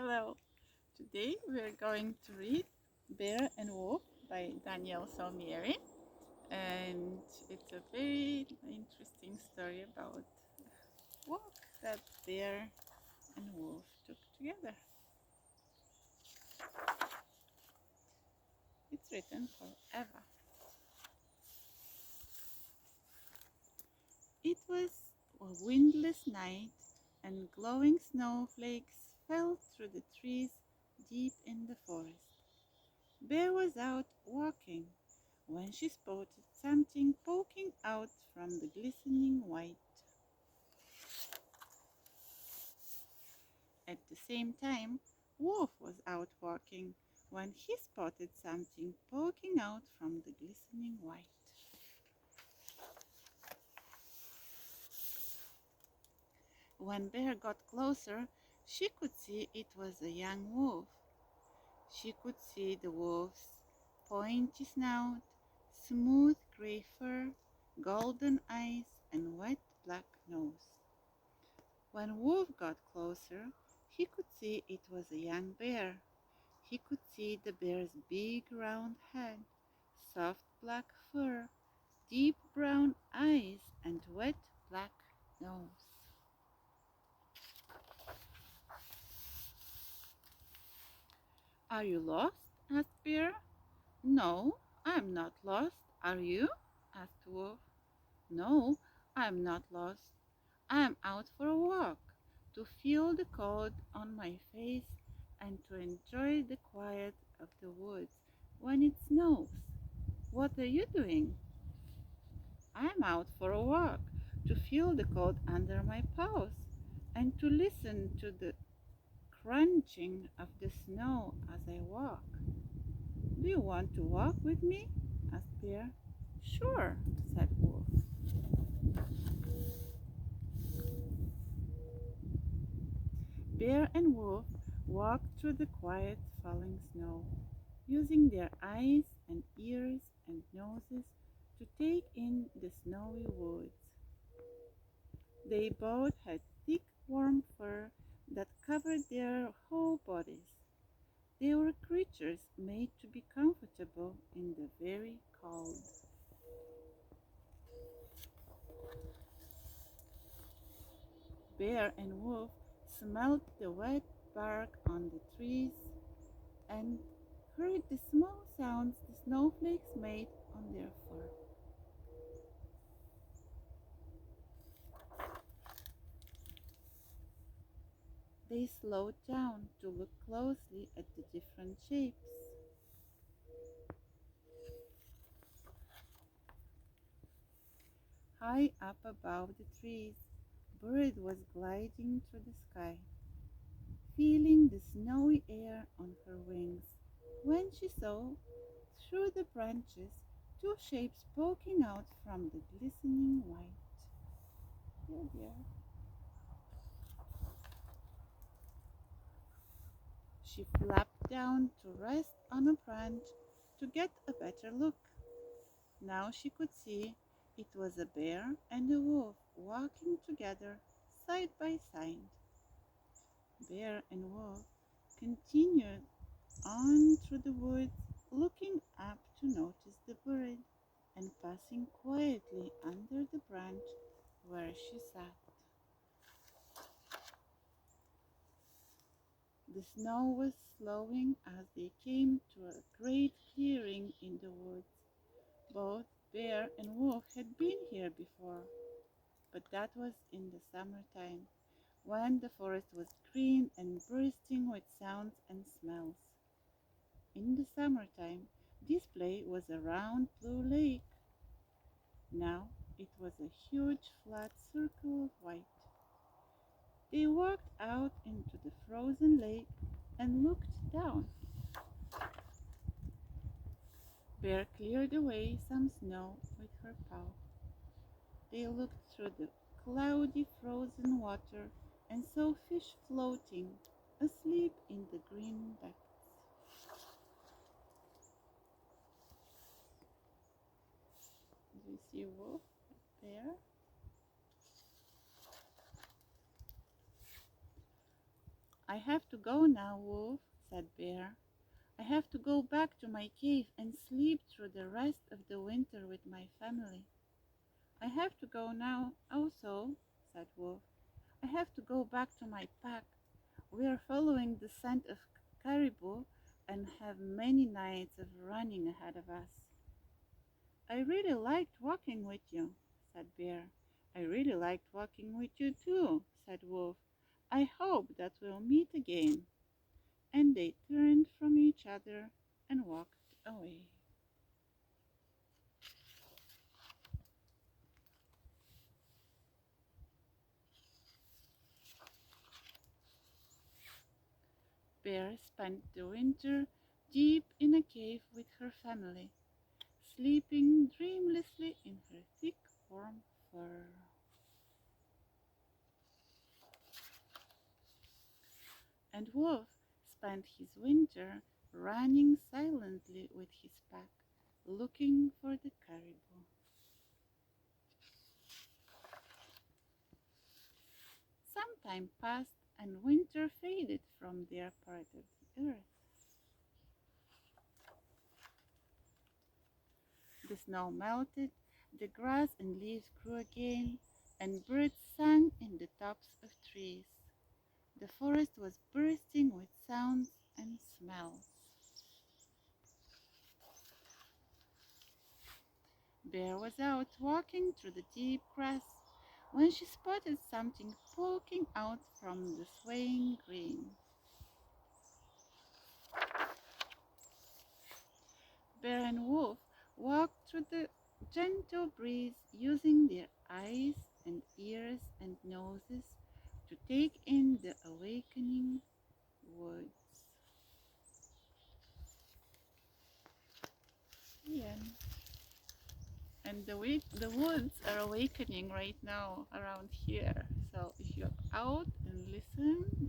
Hello. Today we're going to read Bear and Wolf by Daniel Salmieri, and it's a very interesting story about a walk that Bear and Wolf took together. It's written for Eva. It was a windless night, and glowing snowflakes fell through the trees deep in the forest. Bear was out walking when she spotted something poking out from the glistening white. At the same time, Wolf was out walking when he spotted something poking out from the glistening white. When Bear got closer, she could see it was a young wolf. She could see the wolf's pointy snout, smooth gray fur, golden eyes, and wet black nose. When Wolf got closer, he could see it was a young bear. He could see the bear's big round head, soft black fur, deep brown eyes, and wet black nose. "Are you lost?" asked Bear. "No, I'm not lost. Are you?" asked Wolf. "No, I'm not lost. I'm out for a walk, to feel the cold on my face and to enjoy the quiet of the woods when it snows. What are you doing?" "I'm out for a walk, to feel the cold under my paws and to listen to the crunching of the snow as I walk." "Do you want to walk with me?" asked Bear. "Sure," said Wolf. Bear and Wolf walked through the quiet falling snow, using their eyes and ears and noses to take in the snowy woods. They both had thick, warm fur that covered their whole bodies. They were creatures made to be comfortable in the very cold. Bear and Wolf smelled the wet bark on the trees and heard the small sounds the snowflakes made on their fur. They slowed down to look closely at the different shapes. High up above the trees, a bird was gliding through the sky, feeling the snowy air on her wings, when she saw, through the branches, two shapes poking out from the glistening white. Here they are. She flapped down to rest on a branch to get a better look. Now she could see it was a bear and a wolf walking together side by side. Bear and Wolf continued on through the woods, looking up to notice the bird and passing quietly under the branch where she sat. The snow was slowing as they came to a great clearing in the woods. Both Bear and Wolf had been here before, but that was in the summertime, when the forest was green and bursting with sounds and smells. In the summertime, this place was a round blue lake. Now it was a huge flat circle of white. They walked out into the frozen lake and looked down. Bear cleared away some snow with her paw. They looked through the cloudy frozen water and saw fish floating, asleep in the green depths. Do you see Wolf there? I have to go now, Wolf, said Bear. I have to go back to my cave and sleep through the rest of the winter with my family. I have to go now also, said Wolf. I have to go back to my pack. We are following the scent of caribou and have many nights of running ahead of us. I really liked walking with you, said Bear. I really liked walking with you too, said Wolf. I hope that we'll meet again. And they turned from each other and walked away. Bear spent the winter deep in a cave with her family, sleeping dreamlessly in her thick, warm fur. And Wolf spent his winter running silently with his pack, looking for the caribou. Some time passed and winter faded from their part of the earth. The snow melted, the grass and leaves grew again, and birds sang in the tops of trees. The forest was bursting with sounds and smells. Bear was out walking through the deep grass when she spotted something poking out from the swaying green. Bear and Wolf walked through the gentle breeze, using their eyes and ears and noses to take in the awakening woods. Yeah. And the woods are awakening right now around here. So if you're out and listen,